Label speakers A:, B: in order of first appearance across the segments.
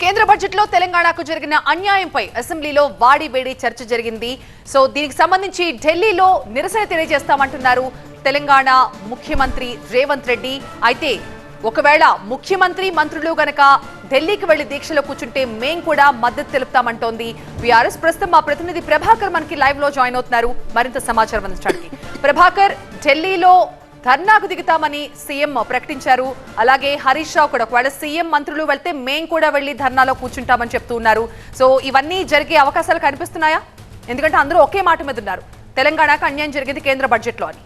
A: కేంద్ర బడ్జెట్ లో తెలంగాణకు జరిగిన అన్యాయంపై అసెంబ్లీలో వాడివేడి చర్చ జరిగింది. సో దీనికి సంబంధించి ఢిల్లీలో నిరసన తెలియజేస్తామంటున్నారు తెలంగాణ ముఖ్యమంత్రి రేవంత్ రెడ్డి. అయితే ఒకవేళ ముఖ్యమంత్రి మంత్రులు గనక ఢిల్లీకి వెళ్లి దీక్షలో కూర్చుంటే మేం కూడా మద్దతు తెలుపుతామంటోంది బీఆర్ఎస్. ప్రస్తుతం మా ప్రతినిధి ప్రభాకర్ మనకి లైవ్ లో జాయిన్ అవుతున్నారు మరింత సమాచారం అందించడానికి. ప్రభాకర్, ఢిల్లీలో ధర్నాకు దిగుతామని సీఎం ప్రకటించారు. అలాగే హరీష్ రావు కూడా ఒకవేళ సీఎం మంత్రులు వెళ్తే మేం కూడా వెళ్లి ధర్నాలో కూర్చుంటామని చెప్తూ ఉన్నారు. సో ఇవన్నీ జరిగే అవకాశాలు కనిపిస్తున్నాయా? ఎందుకంటే అందరూ ఒకే మాట మీద ఉన్నారు, తెలంగాణకు అన్యాయం జరిగింది కేంద్ర బడ్జెట్ లో అని.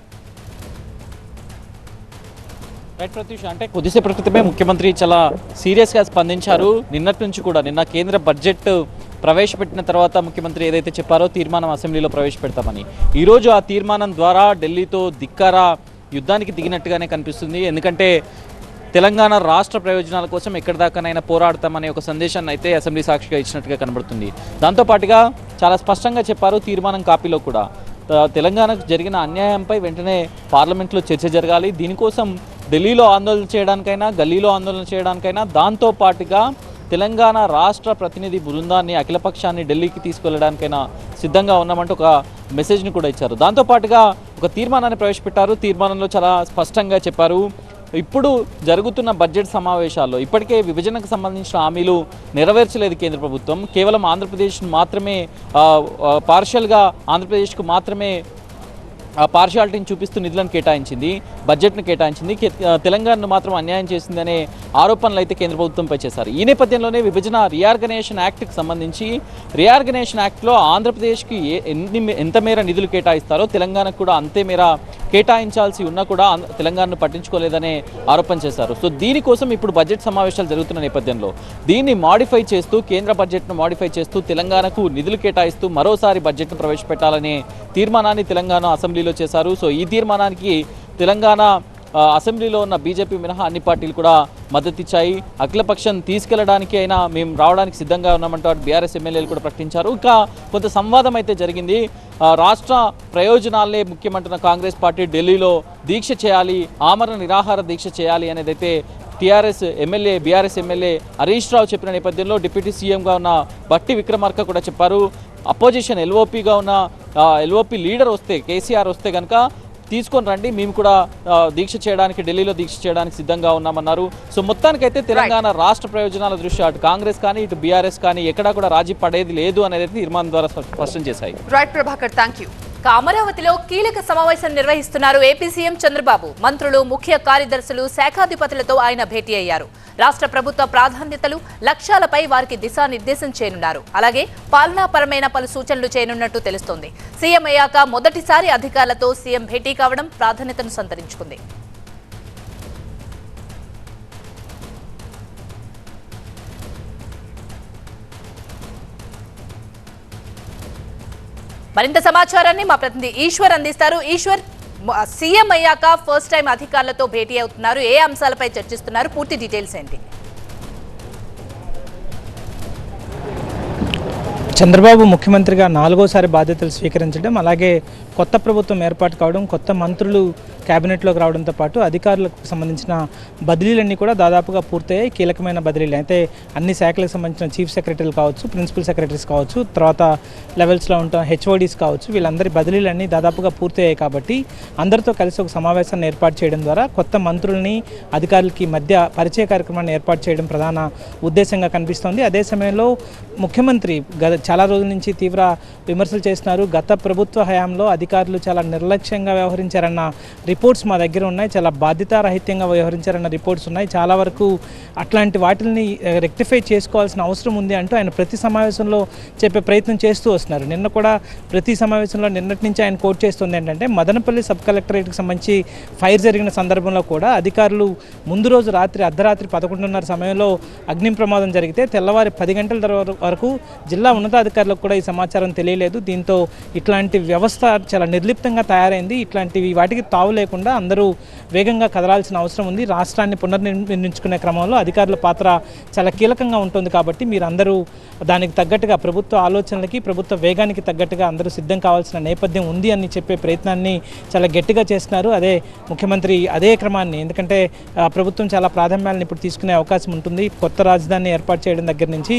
B: రైట్ ప్రత్యూష, అంటే కొద్దిసేపటి క్రితమే ముఖ్యమంత్రి చాలా సీరియస్గా స్పందించారు. నిన్నటి నుంచి కూడా నిన్న కేంద్ర బడ్జెట్ ప్రవేశపెట్టిన తర్వాత ముఖ్యమంత్రి ఏదైతే చెప్పారో తీర్మానం అసెంబ్లీలో ప్రవేశపెడతామని, ఈరోజు ఆ తీర్మానం ద్వారా ఢిల్లీతో ధిక్కార యుద్ధానికి దిగినట్టుగానే కనిపిస్తుంది. ఎందుకంటే తెలంగాణ రాష్ట్ర ప్రయోజనాల కోసం ఎక్కడి దాకానైనా పోరాడతామనే ఒక సందేశాన్ని అయితే అసెంబ్లీ సాక్షిగా ఇచ్చినట్టుగా కనబడుతుంది. దాంతోపాటుగా చాలా స్పష్టంగా చెప్పారు తీర్మానం కాపీలో కూడా, తెలంగాణకు జరిగిన అన్యాయంపై వెంటనే పార్లమెంట్లో చర్చ జరగాలి. దీనికోసం ఢిల్లీలో ఆందోళన చేయడానికైనా గల్లీలో ఆందోళన చేయడానికైనా దాంతోపాటుగా తెలంగాణ రాష్ట్ర ప్రతినిధి బృందాన్ని అఖిలపక్షాన్ని ఢిల్లీకి తీసుకెళ్లడానికైనా సిద్ధంగా ఉన్నామంటూ ఒక మెసేజ్ని కూడా ఇచ్చారు. దాంతోపాటుగా ఒక తీర్మానాన్ని ప్రవేశపెట్టారు. తీర్మానంలో చాలా స్పష్టంగా చెప్పారు, ఇప్పుడు జరుగుతున్న బడ్జెట్ సమావేశాల్లో ఇప్పటికే విభజనకు సంబంధించిన హామీలు నెరవేర్చలేదు కేంద్ర ప్రభుత్వం. కేవలం ఆంధ్రప్రదేశ్ మాత్రమే పార్షియల్గా ఆంధ్రప్రదేశ్కు మాత్రమే పార్షియాలిటీని చూపిస్తూ నిధులను కేటాయించింది, బడ్జెట్ను కేటాయించింది. తెలంగాణను మాత్రం అన్యాయం చేసిందనే ఆరోపణలు అయితే కేంద్ర ప్రభుత్వంపై చేశారు. ఈ నేపథ్యంలోనే విభజన రీఆర్గనైజేషన్ యాక్ట్కి సంబంధించి రీఆర్గనైజేషన్ యాక్ట్లో ఆంధ్రప్రదేశ్కి ఎంత మేర నిధులు కేటాయిస్తారో తెలంగాణకు కూడా అంతే మేర కేటాయించాల్సి ఉన్నా కూడా తెలంగాణను పట్టించుకోలేదనే ఆరోపణ చేశారు. సో దీనికోసం ఇప్పుడు బడ్జెట్ సమావేశాలు జరుగుతున్న నేపథ్యంలో దీన్ని మాడిఫై చేస్తూ, కేంద్ర బడ్జెట్ను మాడిఫై చేస్తూ తెలంగాణకు నిధులు కేటాయిస్తూ మరోసారి బడ్జెట్ను ప్రవేశపెట్టాలనే తీర్మానాన్ని తెలంగాణ అసెంబ్లీలో చేశారు. సో ఈ తీర్మానానికి తెలంగాణ అసెంబ్లీలో ఉన్న బీజేపీ మినహా అన్ని పార్టీలు కూడా మద్దతిచ్చాయి. అఖిలపక్షం తీసుకెళ్లడానికి అయినా మేము రావడానికి సిద్ధంగా ఉన్నామంటూ బీఆర్ఎస్ ఎమ్మెల్యేలు కూడా ప్రకటించారు. ఇంకా కొంత సంవాదం అయితే జరిగింది. రాష్ట్ర ప్రయోజనాలే ముఖ్యమంటున్న కాంగ్రెస్ పార్టీ ఢిల్లీలో దీక్ష చేయాలి, ఆమరణ నిరాహార దీక్ష చేయాలి అనేదైతే బీఆర్ఎస్ ఎమ్మెల్యే హరీష్ రావు చెప్పిన నేపథ్యంలో డిప్యూటీ సీఎంగా ఉన్న బట్టి విక్రమార్క కూడా చెప్పారు, అపోజిషన్ ఎల్ఓపీగా ఉన్న ఎల్ఓపీ లీడర్ వస్తే, కేసీఆర్ వస్తే కనుక తీసుకొని రండి, మేము కూడా ఢిల్లీలో దీక్ష చేయడానికి సిద్ధంగా ఉన్నామన్నారు. సో మొత్తానికైతే తెలంగాణ రాష్ట్ర ప్రయోజనాల దృష్ట్యా అటు కాంగ్రెస్ కానీ ఇటు బీఆర్ఎస్ కానీ ఎక్కడా కూడా రాజీ పడేది లేదు అనేది తీర్మానం ద్వారా స్పష్టం చేశాయి.
A: Right Prabhakar, thank you. అమరావతిలో కీలక సమావేశం నిర్వహిస్తున్నారు ఏపీ సీఎం చంద్రబాబు. మంత్రులు, ముఖ్య కార్యదర్శులు, శాఖాధిపతులతో ఆయన భేటీ అయ్యారు. రాష్ట్ర ప్రభుత్వ ప్రాధాన్యతలు, లక్ష్యాలపై వారికి దిశానిర్దేశం చేయనున్నారు. అలాగే పాలనాపరమైన పలు సూచనలు చేయనున్నట్టు తెలుస్తోంది. సీఎం అయ్యాక మొదటిసారి అధికారులతో సీఎం భేటీ కావడం ప్రాధాన్యతను సంతరించుకుంది. మరింత సమాచారాన్ని మా ప్రతినిధి ఈశ్వర్ అందిస్తారు. ఈశ్వర్, సీఎం అయ్యాక ఫస్ట్ టైం అధికారులతో భేటీ అవుతున్నారు, ఏ అంశాలపై చర్చిస్తున్నారు, పూర్తి డీటెయిల్స్ ఏంటి?
C: చంద్రబాబు ముఖ్యమంత్రిగా 4వసారి బాధ్యతలు స్వీకరించడం, అలాగే కొత్త ప్రభుత్వం ఏర్పాటు కావడం, కొత్త మంత్రులు క్యాబినెట్లోకి రావడంతో పాటు అధికారులకు సంబంధించిన బదిలీలన్నీ కూడా దాదాపుగా పూర్తయ్యాయి. కీలకమైన బదిలీలు అయితే అన్ని శాఖలకు సంబంధించిన చీఫ్ సెక్రటరీలు కావచ్చు, ప్రిన్సిపల్ సెక్రటరీస్ కావచ్చు, తర్వాత లెవెల్స్లో ఉంటున్న హెచ్ఓడీస్ కావచ్చు, వీళ్ళందరి బదిలీలన్నీ దాదాపుగా పూర్తయ్యాయి. కాబట్టి అందరితో కలిసి ఒక సమావేశాన్ని ఏర్పాటు చేయడం ద్వారా కొత్త మంత్రుల్ని అధికారులకి మధ్య పరిచయ కార్యక్రమాన్ని ఏర్పాటు చేయడం ప్రధాన ఉద్దేశంగా కనిపిస్తోంది. అదే సమయంలో ముఖ్యమంత్రి చాలా రోజుల నుంచి తీవ్ర విమర్శలు చేస్తున్నారు. గత ప్రభుత్వ హయాంలో అధికారులు చాలా నిర్లక్ష్యంగా వ్యవహరించారన్న రిపోర్ట్స్ మా దగ్గర ఉన్నాయి, చాలా బాధ్యతారహిత్యంగా వ్యవహరించారన్న రిపోర్ట్స్ ఉన్నాయి. చాలా వరకు అట్లాంటి వాటిని రెక్టిఫై చేసుకోవాల్సిన అవసరం ఉంది అంటూ ఆయన ప్రతి సమావేశంలో చెప్పే ప్రయత్నం చేస్తూ వస్తున్నారు. నిన్న కూడా ప్రతి సమావేశంలో నిన్నటి నుంచి ఆయన కోట్ చేస్తుంది ఏంటంటే, మదనపల్లి సబ్ కలెక్టరేట్కి సంబంధించి ఫైర్ జరిగిన సందర్భంలో కూడా అధికారులు ముందు రోజు అర్ధరాత్రి 11:30 సమయంలో అగ్ని ప్రమాదం జరిగితే తెల్లవారి 10 గంటల వరకు జిల్లా ఉన్నత ఉన్నతాధికారులకు కూడా ఈ సమాచారం తెలియలేదు. దీంతో ఇట్లాంటి వ్యవస్థ చాలా నిర్లిప్తంగా తయారైంది. ఇట్లాంటివి వాటికి తావు లేకుండా అందరూ వేగంగా కదలాల్సిన అవసరం ఉంది. రాష్ట్రాన్ని పునర్నిర్మించుకునే క్రమంలో అధికారుల పాత్ర చాలా కీలకంగా ఉంటుంది. కాబట్టి మీరందరూ దానికి తగ్గట్టుగా ప్రభుత్వ ఆలోచనలకి ప్రభుత్వ వేగానికి తగ్గట్టుగా అందరూ సిద్ధం కావాల్సిన నేపథ్యం ఉంది అని చెప్పే ప్రయత్నాన్ని చాలా గట్టిగా చేస్తున్నారు. అదే ముఖ్యమంత్రి అదే క్రమాన్ని, ఎందుకంటే ప్రభుత్వం చాలా ప్రాధాన్యాలను ఇప్పుడు తీసుకునే అవకాశం ఉంటుంది. కొత్త రాజధానిని ఏర్పాటు చేయడం దగ్గర నుంచి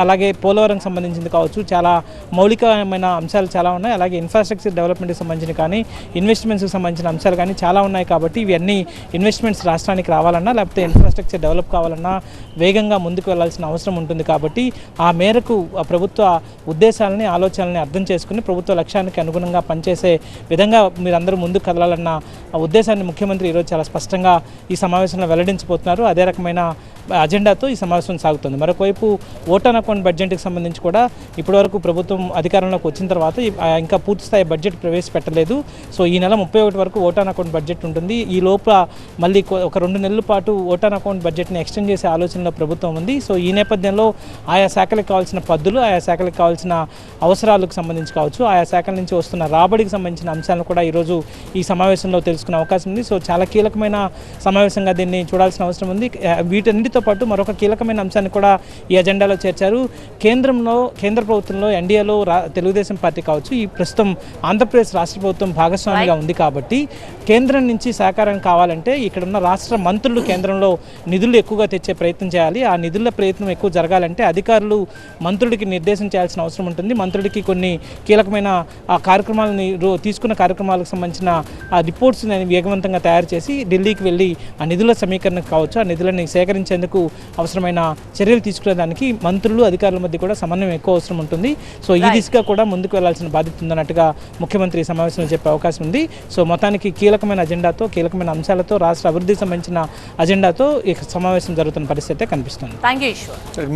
C: అలాగే పోలవరం సంబంధించింది కావచ్చు, చాలా మౌలికమైన అంశాలు చాలా ఉన్నాయి. అలాగే ఇన్ఫ్రాస్ట్రక్చర్ డెవలప్మెంట్కి సంబంధించిన కానీ ఇన్వెస్ట్మెంట్స్కి సంబంధించిన అంశాలు కానీ చాలా ఉన్నాయి. కాబట్టి ఇవన్నీ ఇన్వెస్ట్మెంట్స్ రాష్ట్రానికి రావాలన్నా లేకపోతే ఇన్ఫ్రాస్ట్రక్చర్ డెవలప్ కావాలన్నా వేగంగా ముందుకు వెళ్లాల్సిన అవసరం ఉంటుంది. కాబట్టి ఆ మేరకు ప్రభుత్వ ఉద్దేశాలని ఆలోచనల్ని అర్థం చేసుకుని ప్రభుత్వ లక్ష్యానికి అనుగుణంగా పనిచేసే విధంగా మీరందరూ ముందుకు కదలాలన్న ఉద్దేశాన్ని ముఖ్యమంత్రి ఈరోజు చాలా స్పష్టంగా ఈ సమావేశంలో వెల్లడించబోతున్నారు. అదే రకమైన అజెండాతో ఈ సమావేశం సాగుతుంది. మరొకవైపు ఓట్ ఆన్ అకౌంట్ బడ్జెట్కి సంబంధించి కూడా ఇప్పటివరకు ప్రభుత్వం అధికారంలోకి వచ్చిన తర్వాత ఇంకా పూర్తిస్థాయి బడ్జెట్ ప్రవేశపెట్టలేదు. సో ఈ నెల 31 వరకు ఓట్ ఆన్ అకౌంట్ బడ్జెట్ ఉంటుంది. ఈ లోపల మళ్ళీ ఒక 2 నెలల పాటు ఓట్ ఆన్ అకౌంట్ బడ్జెట్ని ఎక్స్టెండ్ చేసే ఆలోచనలో ప్రభుత్వం ఉంది. సో ఈ నేపథ్యంలో ఆయా శాఖలకు కావాల్సిన పద్దులు, ఆయా శాఖలకు కావాల్సిన అవసరాలకు సంబంధించి కావచ్చు, ఆయా శాఖల నుంచి వస్తున్న రాబడికి సంబంధించిన అంశాలను కూడా ఈరోజు ఈ సమావేశంలో తెలుసుకునే అవకాశం ఉంది. సో చాలా కీలకమైన సమావేశంగా దీన్ని చూడాల్సిన అవసరం ఉంది. వీటన్నిటితో పాటు మరొక కీలకమైన అంశాన్ని కూడా ఈ అజెండాలో చేర్చారు. కేంద్ర ప్రభుత్వంలో ఎన్డీఏలో తెలుగుదేశం పార్టీ కావచ్చు, ఈ ప్రస్తుతం ఆంధ్రప్రదేశ్ రాష్ట్ర ప్రభుత్వం భాగస్వామిగా ఉంది. కాబట్టి కేంద్రం నుంచి సహకారం కావాలంటే ఇక్కడ ఉన్న రాష్ట్ర మంత్రులు కేంద్రంలో నిధులు ఎక్కువగా తెచ్చే ప్రయత్నం చేయాలి. ఆ నిధుల ప్రయత్నం ఎక్కువ జరగాలంటే అధికారులు మంత్రుడికి నిర్దేశం చేయాల్సిన అవసరం ఉంటుంది. మంత్రుడికి కొన్ని కీలకమైన ఆ కార్యక్రమాలని తీసుకున్న కార్యక్రమాలకు సంబంధించిన ఆ రిపోర్ట్స్ వేగవంతంగా తయారు చేసి ఢిల్లీకి వెళ్ళి ఆ నిధుల సమీకరణకు కావచ్చు, ఆ నిధులని సేకరించేందుకు అవసరమైన చర్యలు తీసుకునేదానికి మంత్రులు అధికారుల మధ్య కూడా సమన్వయం ఎక్కువ అవసరం ఉంటుంది. సో ఈ దిశగా కూడా ముందుకు వెళ్లాల్సిన బాధ్యత ఉందన్నట్టుగా ముఖ్యమంత్రి సమావేశంలో చెప్పే అవకాశం ఉంది. సో మొత్తానికి కీలకమైన అజెండాతో, కీలకమైన అంశాలతో, రాష్ట్ర అభివృద్ధికి సంబంధించిన అజెండాతో ఈ సమావేశం జరుగుతున్న పరిస్థితి కనిపిస్తుంది.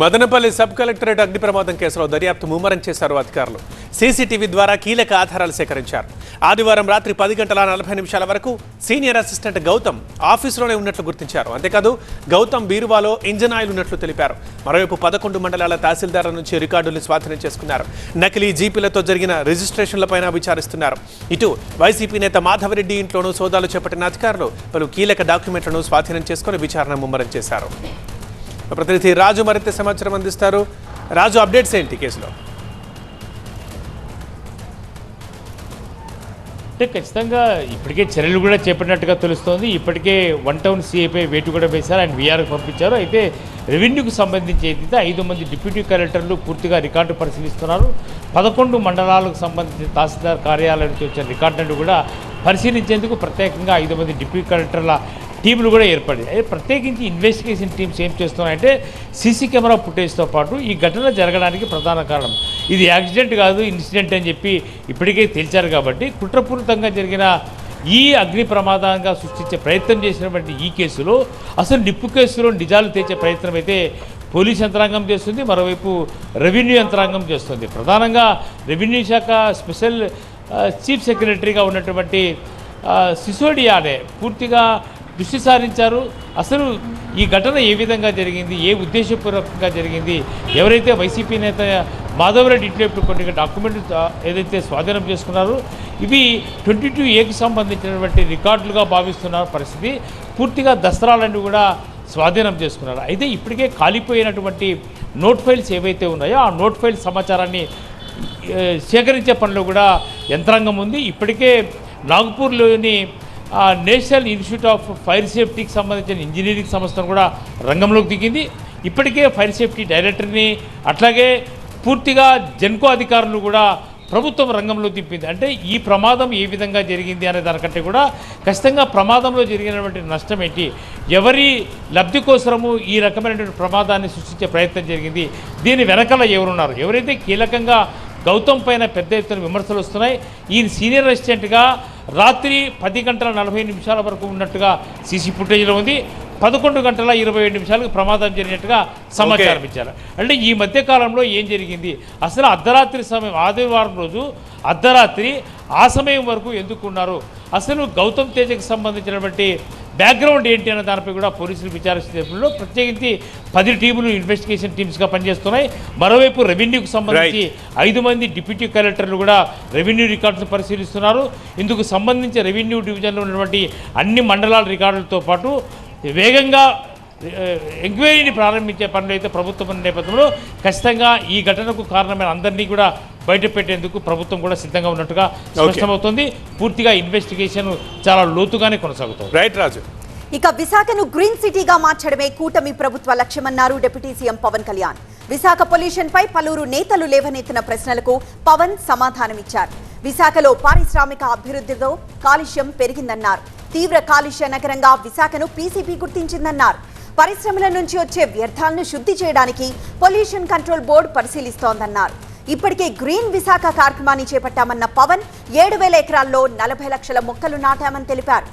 D: మదనపల్లి సబ్ కలెక్టరేట్ అగ్ని ప్రమాదం కేసులో దర్యాప్తు ముమ్మరం చేశారు అధికారులు. సీసీటీవీ ద్వారా కీలక ఆధారాలు సేకరించారు. ఆదివారం రాత్రి 10:40 వరకు సీనియర్ అసిస్టెంట్ గౌతమ్ ఆఫీసులోనే ఉన్నట్లు గుర్తించారు. అంతేకాదు గౌతమ్ బీరువాలో ఇంజన్ ఆయిల్ ఉన్నట్లు తెలిపారు. మరోవైపు 11 మండలాల తహసీల్దార్ల నుంచి రికార్డులు స్వాధీనం చేసుకున్నారు. నకిలీ జీపీలతో జరిగిన రిజిస్ట్రేషన్లపైన విచారిస్తున్నారు. ఇటు వైసీపీ నేత మాధవరెడ్డి ఇంట్లోనూ సోదాలు చేపట్టిన అధికారులు పలు కీలక డాక్యుమెంట్లను స్వాధీనం చేసుకుని విచారణ ముమ్మరం చేశారు. ప్రతినిధి రాజు మరింత సమాచారం అందిస్తారు. రాజు, అప్డేట్స్ ఏంటి కేసులో?
E: అంటే ఖచ్చితంగా ఇప్పటికే చర్యలు కూడా చేపట్టినట్టుగా తెలుస్తోంది. ఇప్పటికే 1 టౌన్ సీఐపై వేటు కూడా వేశారు, ఆయన వీఆర్కి పంపించారు. అయితే రెవెన్యూకు సంబంధించి అయితే 5 మంది డిప్యూటీ కలెక్టర్లు పూర్తిగా రికార్డు పరిశీలిస్తున్నారు. 11 మండలాలకు సంబంధించిన తహసీల్దార్ కార్యాలయం నుంచి వచ్చిన రికార్డులను కూడా పరిశీలించేందుకు ప్రత్యేకంగా 5 మంది డిప్యూటీ కలెక్టర్ల టీంలు కూడా ఏర్పడింది. అయితే ప్రత్యేకించి ఇన్వెస్టిగేషన్ టీమ్స్ ఏం చేస్తున్నాయంటే సీసీ కెమెరా ఫుటేజ్తో పాటు ఈ ఘటన జరగడానికి ప్రధాన కారణం ఇది యాక్సిడెంట్ కాదు, ఇన్సిడెంట్ అని చెప్పి ఇప్పటికే తేల్చారు. కాబట్టి కుట్రపూరితంగా జరిగిన ఈ అగ్ని ప్రమాదంగా సృష్టించే ప్రయత్నం చేసినటువంటి ఈ కేసులో అసలు నిప్పు కేసులో నిజాలు తెచ్చే ప్రయత్నం అయితే పోలీస్ యంత్రాంగం చేస్తుంది, మరోవైపు రెవెన్యూ యంత్రాంగం చేస్తుంది. ప్రధానంగా రెవెన్యూ శాఖ స్పెషల్ చీఫ్ సెక్రటరీగా ఉన్నటువంటి సిసోడియానే పూర్తిగా దృష్టి సారించారు. అసలు ఈ ఘటన ఏ విధంగా జరిగింది, ఏ ఉద్దేశపూర్వకంగా జరిగింది, ఎవరైతే వైసీపీ నేత మాధవరెడ్డి ఇంట్లో ఇప్పుడు కొన్ని డాక్యుమెంట్ ఏదైతే స్వాధీనం చేసుకున్నారో ఇవి 22A సంబంధించినటువంటి రికార్డులుగా భావిస్తున్న పరిస్థితి. పూర్తిగా దస్త్రాలన్నీ కూడా స్వాధీనం చేసుకున్నారు. అయితే ఇప్పటికే కాలిపోయినటువంటి నోట్ ఫైల్స్ ఏవైతే ఉన్నాయో ఆ నోట్ ఫైల్ సమాచారాన్ని సేకరించే పనిలో కూడా యంత్రాంగం ఉంది. ఇప్పటికే నాగ్పూర్లోని నేషనల్ ఇన్స్టిట్యూట్ ఆఫ్ ఫైర్ సేఫ్టీకి సంబంధించిన ఇంజనీరింగ్ సంస్థను కూడా రంగంలోకి దిగింది. ఇప్పటికే ఫైర్ సేఫ్టీ డైరెక్టర్ని అట్లాగే పూర్తిగా జెన్కో అధికారులు కూడా ప్రభుత్వం రంగంలో దింపింది. అంటే ఈ ప్రమాదం ఏ విధంగా జరిగింది అనే దానికంటే కూడా ఖచ్చితంగా ప్రమాదంలో జరిగినటువంటి నష్టం ఏంటి, ఎవరి లబ్ధి కోసము ఈ రకమైనటువంటి ప్రమాదాన్ని సృష్టించే ప్రయత్నం జరిగింది, దీని వెనకాల ఎవరున్నారు, ఎవరైతే కీలకంగా గౌతమ్ పైన పెద్ద ఎత్తున విమర్శలు వస్తున్నాయి. ఈయన సీనియర్ అసిస్టెంట్గా రాత్రి 10:40 వరకు ఉన్నట్టుగా సీసీ ఫుటేజ్లో ఉంది. 11:27 ప్రమాదం జరిగినట్టుగా సమాచారం ఇచ్చారు. అంటే ఈ మధ్య కాలంలో ఏం జరిగింది, అసలు అర్ధరాత్రి సమయం ఆదివారం రోజు అర్ధరాత్రి ఆ సమయం వరకు ఎందుకున్నారు, అసలు గౌతమ్ తేజకి సంబంధించినటువంటి బ్యాక్గ్రౌండ్ ఏంటి అనే దానిపై కూడా పోలీసులు విచారిస్తున్నప్పుడు ప్రత్యేకించి 10 టీములు ఇన్వెస్టిగేషన్ టీమ్స్గా పనిచేస్తున్నాయి. మరోవైపు రెవెన్యూకి సంబంధించి 5 మంది డిప్యూటీ కలెక్టర్లు కూడా రెవెన్యూ రికార్డులు పరిశీలిస్తున్నారు. ఇందుకు సంబంధించి రెవెన్యూ డివిజన్లో ఉన్నటువంటి అన్ని మండలాల రికార్డులతో పాటు వేగంగా ఎంక్వైరీని ప్రారంభించే పనులు అయితే ప్రభుత్వం నేపథ్యంలో ఖచ్చితంగా ఈ ఘటనకు కారణమైన అందరినీ కూడా బయట పెట్టేందుకు ప్రభుత్వం కూడా సిద్ధంగా ఉన్నట్టుగా స్పష్టమవుతుంది. పూర్తిగా ఇన్వెస్టిగేషన్ చాలా లోతుగానే కొనసాగుతుంది.
D: రైట్ రాజు.
F: ఇక విశాఖను గ్రీన్ సిటీగా మార్చడమే కూటమి ప్రభుత్వ లక్ష్యమన్నారు deputy CM Pawan Kalyan. Visakha pollution పై పలువురు నేతలు లేవనెత్తిన ప్రశ్నలకు పవన్ సమాధానమిచ్చారు. విశాఖలో పారిశ్రామిక అభివృద్ధితో కాలుష్యం పెరిగిందన్నారు. తీవ్ర కాలుష్య నగరంగా విశాఖను పీసీబీ గుర్తించిందన్నారు. పరిశ్రమల నుంచి వచ్చే వ్యర్థాలను శుద్ధి చేయడానికి పొల్యూషన్ కంట్రోల్ బోర్డు పరిశీలిస్తోందన్నారు. ఇప్పటికే గ్రీన్ విశాఖ కార్యక్రమాన్ని చేపట్టామన్న పవన్ 7,000 ఎకరాల్లో 40 లక్షల మొక్కలు నాటామని తెలిపారు.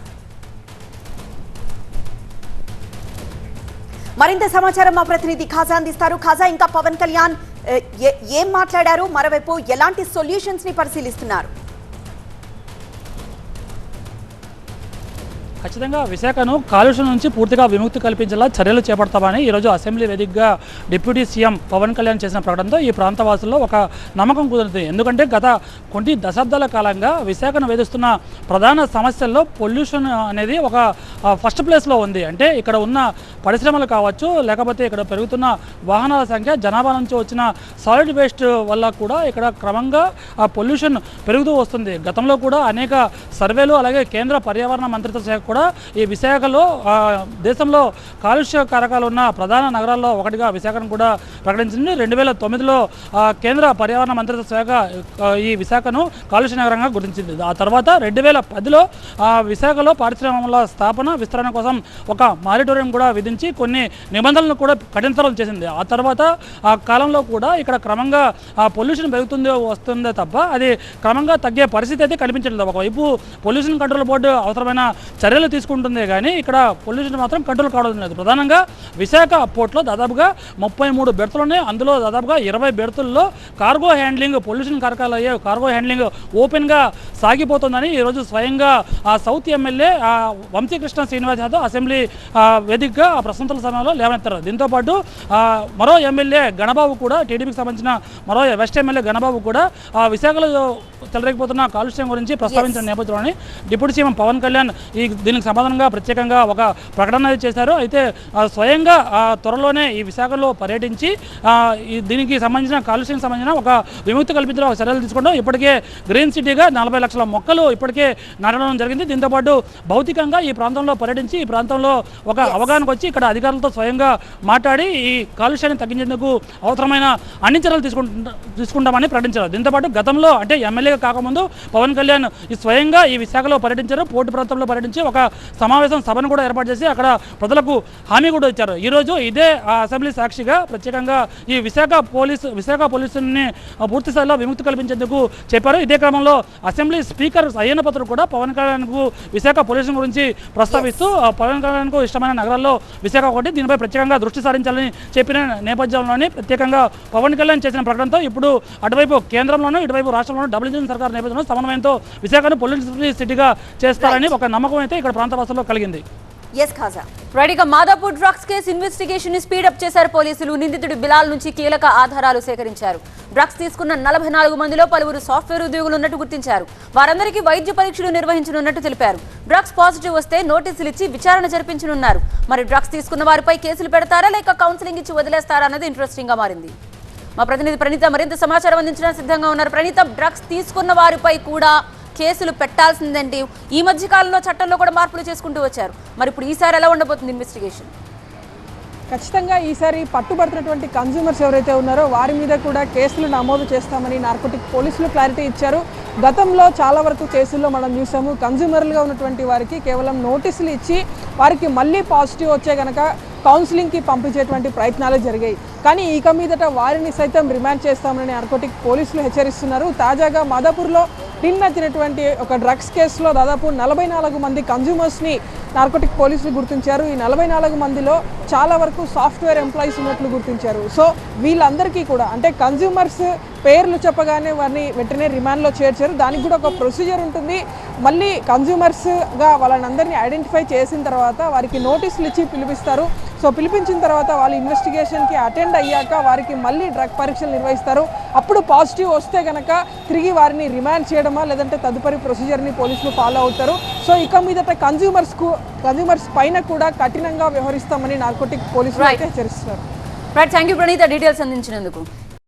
F: మరింత సమాచారం మా ప్రతినిధి ఖాజా అందిస్తారు. ఖాజా, ఇంకా పవన్ కళ్యాణ్ ఏం మాట్లాడారు? మరోవైపు ఎలాంటి సొల్యూషన్స్ ని పరిశీలిస్తున్నారు?
G: ఖచ్చితంగా విశాఖను కాలుష్యం నుంచి పూర్తిగా విముక్తి కల్పించేలా చర్యలు చేపడతామని ఈరోజు అసెంబ్లీ వేదికగా డిప్యూటీ సీఎం పవన్ కళ్యాణ్ చేసిన ప్రకటనతో ఈ ప్రాంతవాసుల్లో ఒక నమ్మకం కుదురుతుంది. ఎందుకంటే గత కొన్ని దశాబ్దాల కాలంగా విశాఖను వేధిస్తున్న ప్రధాన సమస్యల్లో పొల్యూషన్ అనేది ఒక ఫస్ట్ ప్లేస్లో ఉంది. అంటే ఇక్కడ ఉన్న పరిశ్రమలు కావచ్చు, లేకపోతే ఇక్కడ పెరుగుతున్న వాహనాల సంఖ్య, జనాభా నుంచి వచ్చిన సాలిడ్ వేస్ట్ వల్ల కూడా ఇక్కడ క్రమంగా ఆ పొల్యూషన్ పెరుగుతూ వస్తుంది. గతంలో కూడా అనేక సర్వేలు, అలాగే కేంద్ర పర్యావరణ మంత్రిత్వ శాఖ కూడా ఈ విశాఖలో దేశంలో కాలుష్య కారకాలు ఉన్న ప్రధాన నగరాల్లో ఒకటిగా విశాఖను కూడా ప్రకటించింది. 2009లో కేంద్ర పర్యావరణ మంత్రిత్వ శాఖ ఈ విశాఖను కాలుష్య నగరంగా గుర్తించింది. ఆ తర్వాత 2010లో విశాఖలో పారిశ్రామికల స్థాపన, విస్తరణ కోసం ఒక మారిటోరియం కూడా విధించి కొన్ని నిబంధనలను కూడా కఠినతరం చేసింది. ఆ తర్వాత ఆ కాలంలో కూడా ఇక్కడ క్రమంగా పొల్యూషన్ పెరుగుతుందో వస్తుందే తప్ప అది క్రమంగా తగ్గే పరిస్థితి అయితే కనిపించట్లేదు. ఒకవైపు పొల్యూషన్ కంట్రోల్ బోర్డు అవసరమైన చర్యలు తీసుకుంటుందే కానీ ఇక్కడ పొల్యూషన్ మాత్రం కంట్రోల్ కావడం లేదు. ప్రధానంగా విశాఖ పోర్ట్లో దాదాపుగా 33 బెర్తులు ఉన్నాయి. అందులో దాదాపుగా 20 బెర్తుల్లో కార్గో హ్యాండ్లింగ్, పొల్యూషన్ కారకాలు అయ్యే కార్గో హ్యాండ్లింగ్ ఓపెన్గా సాగిపోతుందని ఈరోజు స్వయంగా south MLA Vamshi Krishna Srinivas Yadav assembly వేదికగా ప్రశ్నోత్తరాల సమయంలో లేవనెత్తారు. దీంతోపాటు మరో ఎమ్మెల్యే గణబాబు కూడా, టీడీపీకి సంబంధించిన మరో వెస్ట్ ఎమ్మెల్యే గణబాబు కూడా విశాఖలో చెలరేగిపోతున్న కాలుష్యం గురించి ప్రస్తావించిన నేపథ్యంలోని డిప్యూటీ సీఎం పవన్ కళ్యాణ్ దీనికి సమాధానంగా ప్రత్యేకంగా ఒక ప్రకటన చేశారు. అయితే స్వయంగా త్వరలోనే ఈ విశాఖలో పర్యటించి దీనికి సంబంధించిన కాలుష్యానికి సంబంధించిన ఒక విముక్తి కల్పించిన చర్యలు తీసుకుంటాం. ఇప్పటికే గ్రీన్ సిటీగా 40 లక్షల మొక్కలు ఇప్పటికే నాటడం జరిగింది. దీంతోపాటు భౌతికంగా ఈ ప్రాంతంలో పర్యటించి ఈ ప్రాంతంలో ఒక అవగాహనకు వచ్చి ఇక్కడ అధికారులతో స్వయంగా మాట్లాడి ఈ కాలుష్యాన్ని తగ్గించేందుకు అవసరమైన అన్ని చర్యలు తీసుకుంటామని ప్రకటించారు. దీంతోపాటు గతంలో అంటే ఎమ్మెల్యేగా కాకముందు పవన్ కళ్యాణ్ స్వయంగా ఈ విశాఖలో పర్యటించారు. పోర్టు ప్రాంతంలో పర్యటించి ఒక సమావేశం సభను కూడా ఏర్పాటు చేసి అక్కడ ప్రజలకు హామీ కూడా ఇచ్చారు. ఈరోజు ఇదే అసెంబ్లీ సాక్షిగా ప్రత్యేకంగా ఈ విశాఖ పోలీసుని పూర్తి స్థాయిలో విముక్తి కల్పించేందుకు చెప్పారు. ఇదే క్రమంలో అసెంబ్లీ స్పీకర్ అయ్యన్న పత్రుడు కూడా పవన్ కళ్యాణ్కు విశాఖ పొల్యూషన్ గురించి ప్రస్తావిస్తూ పవన్ కళ్యాణ్కు ఇష్టమైన నగరాల్లో విశాఖ ఒకటి, దీనిపై ప్రత్యేకంగా దృష్టి సారించాలని చెప్పిన నేపథ్యంలోనే ప్రత్యేకంగా పవన్ కళ్యాణ్ చేసిన ప్రకటనతో ఇప్పుడు అటువైపు కేంద్రంలోనూ ఇటువైపు రాష్ట్రంలోనూ డబుల్ ఇంజిన్ సర్కార్ నేపథ్యంలో సమన్వయంతో విశాఖను పొల్యూషన్ ఫ్రీ సిటీగా చేస్తారని ఒక నమ్మకం అయితే ఇక్కడ ప్రాంతవాసుల్లో కలిగింది.
H: రెడీగా మాదాపూర్ డ్రగ్స్ కేసు ఇన్వెస్టిగేషన్ ని స్పీడప్ చేశారు పోలీసులు. నిందితుడి బిలాల్ నుంచి కీలక ఆధారాలు సేకరించారు. డ్రగ్స్ తీసుకున్న 44 మందిలో పలువురు సాఫ్ట్వేర్ ఉద్యోగులు ఉన్నట్టు గుర్తించారు. వారందరికీ వైద్య పరీక్షలు నిర్వహించనున్నట్టు తెలిపారు. డ్రగ్స్ పాజిటివ్ వస్తే నోటీసులు ఇచ్చి విచారణ జరిపించనున్నారు. మరి డ్రగ్స్ తీసుకున్న వారిపై కేసులు పెడతారా లేక కౌన్సిలింగ్ ఇచ్చి వదిలేస్తారా అన్నది ఇంట్రెస్టింగ్ గా మారింది. మా ప్రతినిధి ప్రణీత మరింత సమాచారం అందించడానికి సిద్ధంగా ఉన్నారు. ప్రణీత, డ్రగ్స్ తీసుకున్న వారిపై కూడా కేసులు పెట్టాల్సిందండి. ఈ మధ్య కాలంలో చట్టంలో కూడా మార్పులు చేసుకుంటూ వచ్చారు. మరి ఇప్పుడు ఈసారి ఎలా ఉండబోతుంది ఇన్వెస్టిగేషన్?
I: ఖచ్చితంగా ఈసారి పట్టుబడుతున్నటువంటి కన్జ్యూమర్స్ ఎవరైతే ఉన్నారో వారి మీద కూడా కేసులు నమోదు చేస్తామని నార్కోటిక్ పోలీసులు క్లారిటీ ఇచ్చారు. గతంలో చాలా వరకు కేసుల్లో మనం చూసాము, కన్జ్యూమర్లుగా ఉన్నటువంటి వారికి కేవలం నోటీసులు ఇచ్చి వారికి మళ్ళీ పాజిటివ్ వచ్చే కనుక కౌన్సిలింగ్కి పంపించేటువంటి ప్రయత్నాలు జరిగాయి. కానీ ఇక మీదట వారిని సైతం రిమాండ్ చేస్తామని నార్కోటిక్ పోలీసులు హెచ్చరిస్తున్నారు. తాజాగా మాదాపూర్లో నిన్న జరిగినటువంటి ఒక డ్రగ్స్ కేసులో దాదాపు 44 మంది కన్జ్యూమర్స్ని నార్కోటిక్ పోలీసులు గుర్తించారు. ఈ 44 మందిలో చాలా వరకు సాఫ్ట్వేర్ ఎంప్లాయీస్ ఉన్నట్లు గుర్తించారు. సో వీళ్ళందరికీ కూడా అంటే కన్జ్యూమర్స్ పేర్లు చెప్పగానే వారిని వెంటనే రిమాండ్లో చేర్చారు. దానికి కూడా ఒక ప్రొసీజర్ ఉంటుంది. మళ్ళీ కన్జ్యూమర్స్గా వాళ్ళని అందరినీ ఐడెంటిఫై చేసిన తర్వాత వారికి నోటీసులు ఇచ్చి పిలిపిస్తారు. సో పిలిపించిన తర్వాత వాళ్ళు ఇన్వెస్టిగేషన్కి అటెండ్ అయ్యాక వారికి మళ్ళీ డ్రగ్ పరీక్షలు నిర్వహిస్తారు. అప్పుడు పాజిటివ్ వస్తే కనుక తిరిగి వారిని రిమాండ్ చేయడమా లేదంటే తదుపరి ప్రొసీజర్ని పోలీసులు ఫాలో అవుతారు. సో ఇక మీదట కన్జ్యూమర్స్ పైన కూడా కఠినంగా వ్యవహరిస్తామని నార్కోటిక్ పోలీసులు అయితే హెచ్చరిస్తున్నారు.
H: థ్యాంక్ యూ ప్రణీత, డీటెయిల్స్ అందించినందుకు.